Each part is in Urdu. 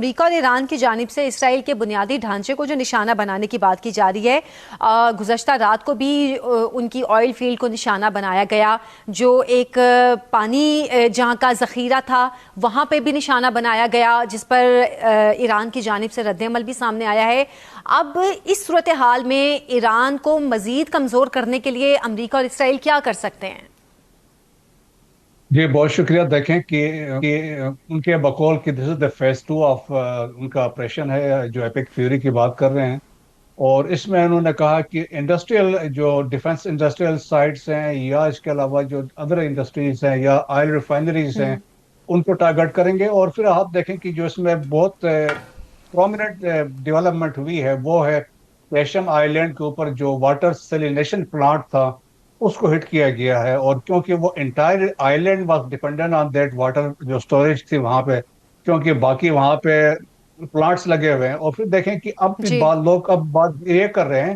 امریکہ اور ایران کی جانب سے اسرائیل کے بنیادی ڈھانچے کو جو نشانہ بنانے کی بات کی جا رہی ہے، گزشتہ رات کو بھی ان کی آئل فیلڈ کو نشانہ بنایا گیا، جو ایک پانی جہاں کا ذخیرہ تھا وہاں پہ بھی نشانہ بنایا گیا، جس پر ایران کی جانب سے رد عمل بھی سامنے آیا ہے۔ اب اس صورتحال میں ایران کو مزید کمزور کرنے کے لیے امریکہ اور اسرائیل کیا کر سکتے ہیں؟ جی بہت شکریہ۔ دیکھیں کہ ان کے بقول کہ دس از دا فیز 2 آف ان کا آپریشن ہے جو ایپک فیوری کی بات کر رہے ہیں، اور اس میں انہوں نے کہا کہ انڈسٹریل جو ڈیفنس انڈسٹریل سائٹس ہیں یا اس کے علاوہ جو ادر انڈسٹریز ہیں یا آئل ریفائنریز ہیں ان کو ٹارگٹ کریں گے۔ اور پھر آپ دیکھیں کہ جو اس میں بہت پرومیننٹ ڈیولپمنٹ ہوئی ہے وہ ہے پیشم آئی لینڈ کے اوپر جو واٹر سیلینیشن پلانٹ تھا اس کو ہٹ کیا گیا ہے، اور کیونکہ وہ entire island was dependent on that water جو اسٹوریج تھی وہاں پہ، کیونکہ باقی وہاں پہ پلانٹس لگے ہوئے ہیں۔ اور پھر دیکھیں کہ اب بھی جی لوگ اب بات یہ کر رہے ہیں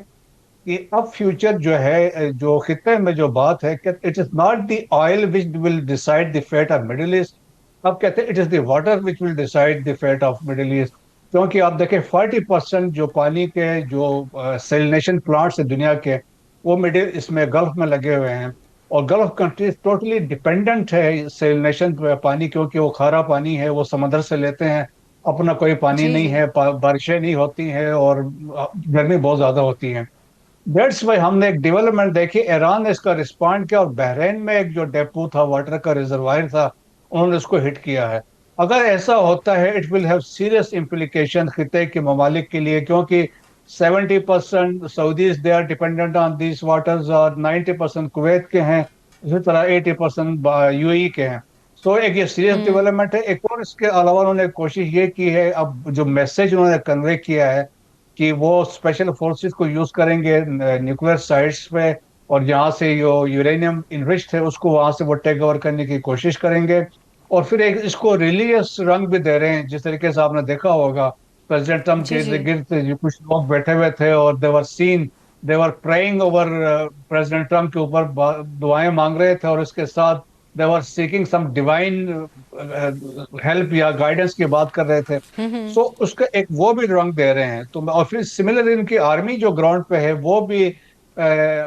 کہ اب فیوچر جو ہے جو خطے میں جو بات ہے کہ it is not the oil which will decide the fate of Middle East, اب کہتے ہیں it is the water which will decide the fate of Middle East, کیونکہ آپ دیکھیں 40% جو پانی کے جو سیلینیشن پلانٹس ہیں دنیا کے وہ مڈل اس میں گلف میں لگے ہوئے ہیں، اور گلف کنٹریز ٹوٹلی ڈیپینڈنٹ ہے سیلینیشن پانی، کیونکہ وہ کھارا پانی ہے، وہ سمندر سے لیتے ہیں، اپنا کوئی پانی جی نہیں جی ہے، بارشیں نہیں ہوتی ہیں اور گرمی بہت زیادہ ہوتی ہے۔ دیٹس وائی ہم نے ایک ڈیولپمنٹ دیکھی، ایران نے اس کا رسپانڈ کیا، اور بحرین میں ایک جو ڈیپو تھا واٹر کا ریزروائر تھا انہوں نے اس کو ہٹ کیا ہے۔ اگر ایسا ہوتا ہے it will have serious implication خطے کے ممالک کے لیے، کیونکہ 70% Saudis they are dependent on these waters, اور 90% کویت کے ہیں، اسی طرح 80% یو اے ای کے ہیں۔ سو ایک یہ سیریس ڈیولپمنٹ ہے۔ ایک اور اس کے علاوہ انہوں نے کوشش یہ کی ہے، اب جو میسج انہوں نے کنوے کیا ہے کہ وہ اسپیشل فورسز کو یوز کریں گے نیوکلیئر سائٹس پہ، اور جہاں سے جو یورینیم انرچڈ ہے اس کو وہاں سے وہ ٹیک اوور کرنے کی کوشش کریں گے، اور پھر ایک اس کو ریلیجس رنگ بھی دے رہے ہیں، جس طریقے سے آپ نے دیکھا ہوگا پریزیڈنٹ ٹرمپ کے جی جی ارد گرد کچھ لوگ بیٹھے ہوئے تھے اور they were praying over president Trump کے اوپر، دعائیں مانگ رہے تھے، اور اس کے ساتھ they were seeking some divine help یا گائیڈنس کی بات کر رہے تھے۔ سو اس کا ایک وہ بھی رنگ دے رہے ہیں تو، اور پھر سملر ان کی آرمی جو گراؤنڈ پہ ہے وہ بھی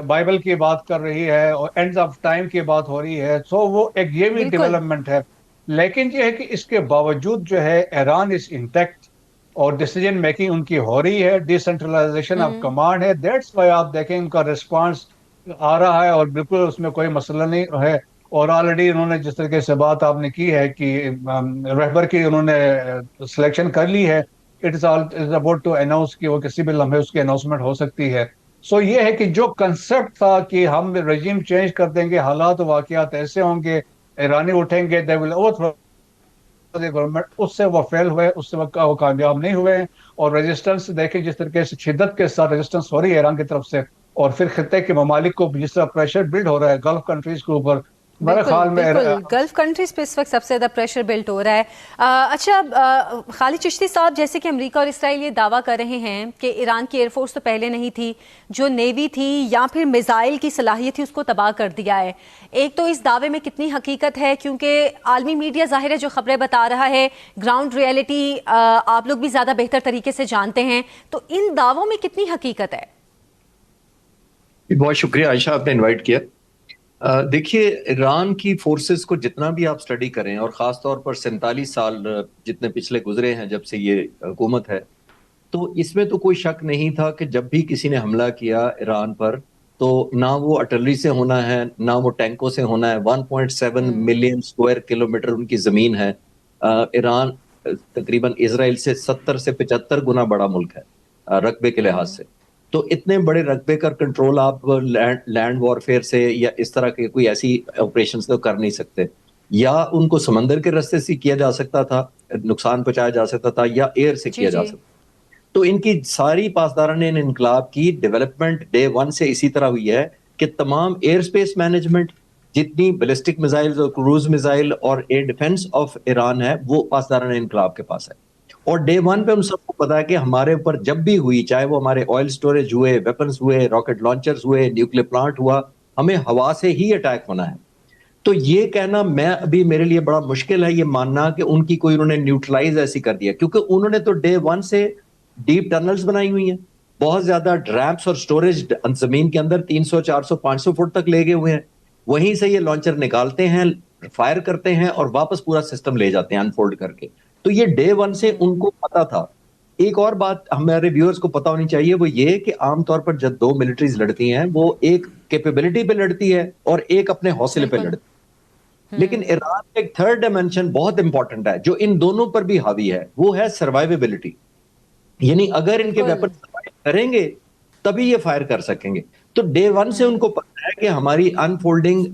بائبل کی بات کر رہی ہے اور اینڈز آف ٹائم کی بات ہو رہی ہے، سو وہ ایک یہ بھی بالکل ڈیولپمنٹ ہے۔ لیکن یہ ہے کہ اس کے باوجود جو ہے ایران از انٹیکٹ، اور ڈیسیجن میکنگ ان کی ہو رہی ہے، ڈی سینٹرلائزیشن آف کمانڈ ہے۔ دیٹس وائی آپ دیکھیں ان کا ریسپانس آ رہا ہے، اور بالکل اس میں کوئی مسئلہ نہیں ہے۔ اور آلریڈی انہوں نے جس طریقے سے بات آپ نے کی ہے کہ رہبر کی انہوں نے سلیکشن کر لی ہے، it is about to announce کہ وہ کسی بھی لمحے اس کی اناؤنسمنٹ ہو سکتی ہے۔ سو یہ ہے کہ جو کنسپٹ تھا کہ ہم رجیم چینج کر دیں گے، حالات و واقعات ایسے ہوں گے، ایرانی اٹھیں گے، دے ول اوورتھرو گورنمنٹ، اس سے وہ فیل ہوئے، اس سے وہ کامیاب نہیں ہوئے ہیں۔ اور ریزسٹنس دیکھیں جس طریقے سے شدت کے ساتھ ریزسٹنس ہو رہی ہے ایران کی طرف سے، اور پھر خطے کے ممالک کو جس طرح پریشر بلڈ ہو رہا ہے گلف کنٹریز کے اوپر، میرے بالکل خیال میں بالکل گلف کنٹریز پہ اس وقت سب سے زیادہ پریشر بلٹ ہو رہا ہے۔ اچھا خالد چشتی صاحب، جیسے کہ امریکہ اور اسرائیل یہ دعویٰ کر رہے ہیں کہ ایران کی ایئر فورس تو پہلے نہیں تھی، جو نیوی تھی یا پھر میزائل کی صلاحیت تھی اس کو تباہ کر دیا ہے، ایک تو اس دعوے میں کتنی حقیقت ہے؟ کیونکہ عالمی میڈیا ظاہر ہے جو خبریں بتا رہا ہے، گراؤنڈ ریئلٹی آپ لوگ بھی زیادہ بہتر طریقے سے جانتے ہیں، تو ان دعووں میں کتنی حقیقت ہے؟ بہت شکریہ عائشہ، آپ نے انوائٹ کیا۔ دیکھیے، ایران کی فورسز کو جتنا بھی آپ سٹڈی کریں، اور خاص طور پر 47 سال جتنے پچھلے گزرے ہیں جب سے یہ حکومت ہے، تو اس میں تو کوئی شک نہیں تھا کہ جب بھی کسی نے حملہ کیا ایران پر تو نہ وہ ارٹلری سے ہونا ہے نہ وہ ٹینکوں سے ہونا ہے۔ 1.7 ملین اسکوائر کلومیٹر ان کی زمین ہے۔ ایران تقریباً اسرائیل سے 70 سے 75 گنا بڑا ملک ہے رقبے کے لحاظ سے، تو اتنے بڑے رقبے کا کنٹرول آپ لینڈ وارفیئر سے یا اس طرح کے کوئی ایسی آپریشنز تو کر نہیں سکتے۔ یا ان کو سمندر کے راستے سے کیا جا سکتا تھا، نقصان پہنچایا جا سکتا تھا، یا ایئر سے جی کیا جا جی سکتا۔ تو ان کی ساری پاسداران انقلاب کی ڈیولپمنٹ ڈے 1 سے اسی طرح ہوئی ہے کہ تمام ایئر سپیس مینجمنٹ، جتنی بیلسٹک میزائل اور کروز میزائل اور ایئر ڈیفنس آف ایران ہے، وہ پاسداران انقلاب کے پاس ہے۔ اور ڈے 1 پہ ہم سب کو پتا ہے کہ ہمارے اوپر جب بھی ہوئی، چاہے وہ ہمارے آئل سٹوریج ہوئے، ویپنز ہوئے، راکٹ لانچرز ہوئے، نیوکلیر پلانٹ ہوا، ہمیں ہوا سے ہی اٹیک ہونا ہے۔ تو یہ کہنا میں ابھی میرے لیے بڑا مشکل ہے یہ ماننا کہ ان کی کوئی انہوں نے نیوٹرلائز ایسی کر دیا, کیونکہ انہوں نے تو ڈے ون سے ڈیپ ٹنلز بنائی ہوئی ہیں, بہت زیادہ ریمپس اور سٹوریج زمین کے اندر 300 400 500 فٹ تک لے گئے ہوئے ہیں, وہیں سے یہ لانچر نکالتے ہیں, فائر کرتے ہیں اور واپس پورا سسٹم لے جاتے ہیں انفولڈ کر کے. تو یہ ڈے ون سے ان کو پتا تھا. ایک اور بات ہمارے ویورز کو پتا ہونی چاہیے, وہ یہ کہ عام طور پر جب دو ملٹریز لڑتی ہیں وہ ایک کیپیبلٹی پہ لڑتی ہے اور ایک اپنے حوصلے پہ لڑتی ہے, لیکن ایران ایک تھرڈ ڈائمینشن بہت امپورٹنٹ ہے جو ان دونوں پر بھی حاوی ہے, وہ ہے سروائیویبلٹی. یعنی اگر ان کے ویپن سروائیو کریں گے تبھی یہ فائر کر سکیں گے. تو ڈے ون سے ان کو پتا ہے کہ ہماری انفولڈنگ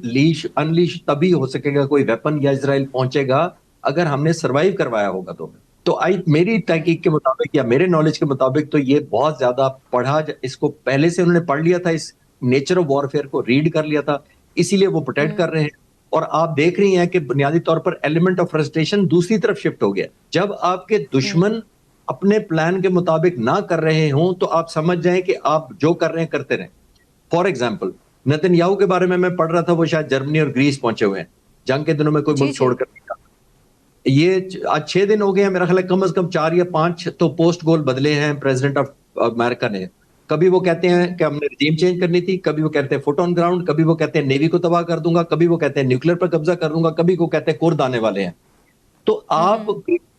انلیش تبھی ہو سکے گا کوئی ویپن یا اسرائیل پہنچے گا اگر ہم نے سروائیو کروایا ہوگا. تو میری تحقیق کے مطابق یا میرے نالج کے مطابق تو یہ بہت زیادہ پڑھا, اس کو پہلے سے انہوں نے پڑھ لیا تھا, اس نیچر آف وارفیئر کو ریڈ کر لیا تھا, اسی لیے وہ پروٹیکٹ کر رہے ہیں. اور آپ دیکھ رہی ہیں کہ بنیادی طور پر ایلیمنٹ آف فرسٹریشن دوسری طرف شفٹ ہو گیا. جب آپ کے دشمن اپنے پلان کے مطابق نہ کر رہے ہوں تو آپ سمجھ جائیں کہ آپ جو کر رہے ہیں کرتے رہیں. فار ایگزامپل نتن یاہو کے بارے میں پڑھ رہا تھا, وہ شاید جرمنی اور گریس پہنچے ہوئے ہیں, جنگ کے دنوں میں کوئی ملک چھوڑ کر نہیں جاتا. یہ آج 6 دن ہو گئے ہیں, میرا خیال ہے کم از کم 4 یا 5 تو پوسٹ گول بدلے ہیں پریزیڈنٹ آف امریکہ نے. کبھی وہ کہتے ہیں کہ ہم نے رجیم چینج کرنی تھی, کبھی وہ کہتے ہیں فٹ آن گراؤنڈ, کبھی وہ کہتے ہیں نیوی کو تباہ کر دوں گا, کبھی وہ کہتے ہیں نیوکلیر پر قبضہ کر دوں گا, کبھی وہ کہتے ہیں کرد آنے والے ہیں. تو آپ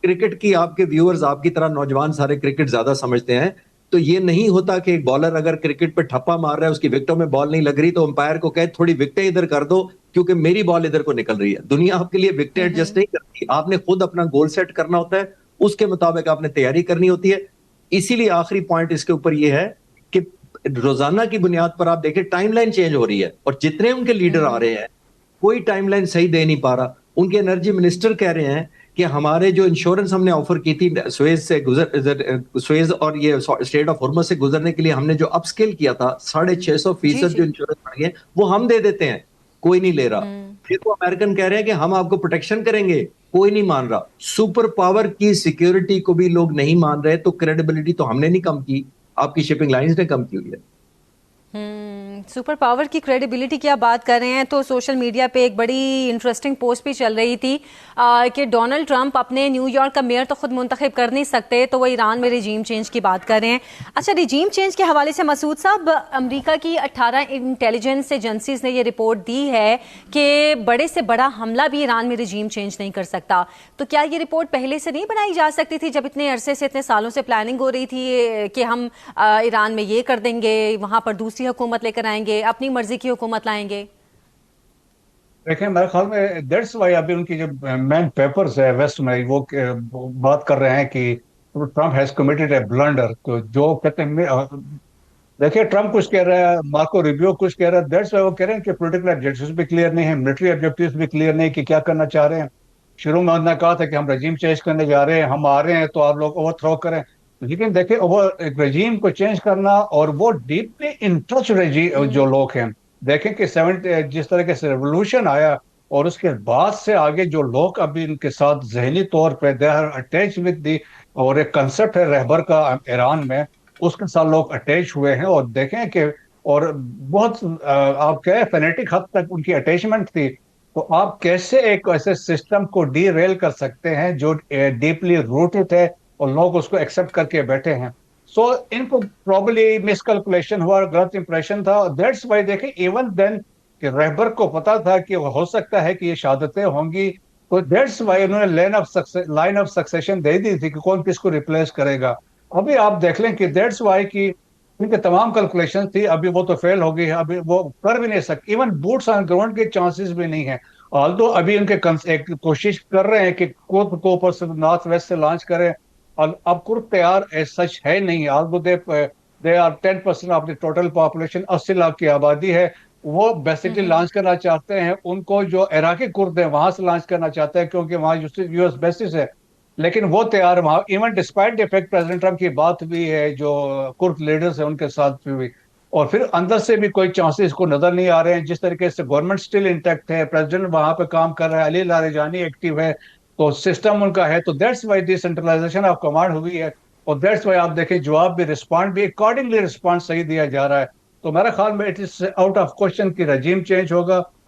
کرکٹ کی, آپ کے ویورز آپ کی طرح نوجوان سارے کرکٹ زیادہ سمجھتے ہیں, تو یہ نہیں ہوتا کہ ایک بالر اگر کرکٹ پہ ٹھپا مار رہا ہے, اس کی وکٹوں میں بال نہیں لگ رہی تو امپائر کو کہے تھوڑی وکٹیں ادھر کر دو کیونکہ میری بال ادھر کو نکل رہی ہے. دنیا آپ کے لیے وکٹیں ایڈجسٹ نہیں کرتی, آپ نے خود اپنا گول سیٹ کرنا ہوتا ہے, اس کے مطابق آپ نے تیاری کرنی ہوتی ہے. اسی لیے آخری پوائنٹ اس کے اوپر یہ ہے کہ روزانہ کی بنیاد پر آپ دیکھیں ٹائم لائن چینج ہو رہی ہے, اور جتنے ان کے لیڈر آ رہے ہیں کوئی ٹائم لائن صحیح دے نہیں پا رہا. ان کے انرجی منسٹر کہہ رہے ہیں کہ ہمارے جو انشورنس ہم نے آفر کی تھی سویز اور یہ اسٹریٹ آف ہارمز سے گزرنے کے لیے ہم نے جو اپ سکیل کیا تھا 650% جو انشورنس بڑھ گئے وہ ہم دے دیتے ہیں, کوئی نہیں لے رہا. پھر وہ امریکن کہہ رہے ہیں کہ ہم آپ کو پروٹیکشن کریں گے, کوئی نہیں مان رہا. سپر پاور کی سیکیورٹی کو بھی لوگ نہیں مان رہے, تو کریڈیبلٹی تو ہم نے نہیں کم کی, آپ کی شپنگ لائنز نے کم کی ہوئی ہے. سپر پاور کی کریڈیبلٹی کی آپ بات کر رہے ہیں تو سوشل میڈیا پہ ایک بڑی انٹرسٹنگ پوسٹ بھی چل رہی تھی کہ ڈونلڈ ٹرمپ اپنے نیو یارک کا میئر تو خود منتخب کر نہیں سکتے, تو وہ ایران میں رجیم چینج کی بات کر رہے ہیں. اچھا, رجیم چینج کے حوالے سے مسعود صاحب, امریکہ کی 18 انٹیلیجنس ایجنسیز نے یہ رپورٹ دی ہے کہ بڑے سے بڑا حملہ بھی ایران میں رجیم چینج نہیں کر سکتا. تو کیا یہ رپورٹ پہلے سے نہیں بنائی جا سکتی تھی جب اتنے عرصے سے, اتنے سالوں سے پلاننگ ہو رہی تھی کہ ہم ایران میں یہ کر دیں گے, وہاں پر دوسری حکومت لے کر آئیں گے, اپنی مرضی کی حکومت لائیں گے؟ دیکھیں میرے خیال میں دیٹس وائی ابھی ان کی جو مین پیپرز ہے ویسٹ میں وہ بات کر رہے ہیں کہ Trump has committed a blunder. تو جو کہتے ہیں دیکھیں ٹرمپ کچھ کہہ رہا ہے, مارکو ریبیو کچھ کہہ رہا ہے, دیٹس وائی وہ کہہ رہے ہیں کہ پولیٹیکل آبجیکٹیوز بھی کلیئر نہیں ہیں, ملٹری آبجیکٹیوز بھی کلیئر نہیں کہ کیا کرنا چاہ رہے ہیں. شروع میں انہوں نے کہا تھا کہ ہم رجیم چینج کرنے جا رہے ہیں, ہم آ رہے ہیں تو آپ لوگ اوور تھرو کریں. لیکن دیکھیں ایک رجیم کو چینج کرنا, اور وہ ڈیپلی ان ٹچ جو لوگ ہیں, دیکھیں کہ جس طریقے سے ریولوشن آیا اور اس کے بعد سے آگے جو لوگ ابھی ان کے ساتھ ذہنی طور پہ they are attach with the, اور ایک کنسپٹ ہے رہبر کا ایران میں, اس کے ساتھ لوگ اٹیچ ہوئے ہیں. اور دیکھیں کہ اور بہت آپ کہے فینیٹک حد تک ان کی اٹیچمنٹ تھی. تو آپ کیسے ایک ایسے سسٹم کو ڈی ریل کر سکتے ہیں جو ڈیپلی روٹڈ ہے اور لوگ اس کو ایکسپٹ کر کے بیٹھے ہیں. سو ان کو پرابلی مس کیلکولیشن ہوا, غلط امپریشن تھا. دیٹس وائی دیکھیں ایون دین کہ رہبر کو پتا تھا کہ ہو سکتا ہے کہ یہ شہادتیں ہوں گی, تو دیٹس وائی انہوں نے لائن آف سکسیشن دے دی تھی کہ کون کس کو ریپلیس کرے گا. ابھی آپ دیکھ لیں کہ دیٹس وائی کی ان کے تمام کیلکولیشن تھی, ابھی وہ تو فیل ہو گئی ہے, ابھی وہ کر بھی نہیں سکتے. ایون بوٹس آن گراؤنڈ کے چانسز بھی نہیں ہیں. آلدو ابھی ان کے کوشش کر رہے ہیں کہ کرد کو اوپر سے نارتھ ویسٹ سے لانچ کریں, اور اب کرد تیار ایز سچ ہے نہیں. Although they are 10% of the total population, 80 lakh کی آبادی ہے. وہ بیسکلی لانچ کرنا چاہتے ہیں, ان کو جو عراقی کرد ہیں وہاں سے لانچ کرنا چاہتے ہیں کیونکہ وہاں یو ایس بیسس ہے, لیکن وہ تیار وہاں. Even despite effect president Trump کی بات بھی ہے جو کرد لیڈرز ہیں ان کے ساتھ بھی ہوئی, اور پھر اندر سے بھی کوئی چانسز کو نظر نہیں آ رہے ہیں. جس طریقے سے گورنمنٹ سٹل انٹیکٹ ہے, پریزیڈنٹ وہاں پہ کام کر رہا ہے, علی لاریجانی ایکٹیو ہے, تو سسٹم ان کا ہے. تو that's why D centralization of command ہوئی ہے, اور دیٹس وائی آپ دیکھیں جواب بھی رسپانڈ بھی اکارڈنگلی رسپانس صحیح دیا جا رہا ہے. تو میرا خیال میں it is out of question کی رجیم چینج ہوگا,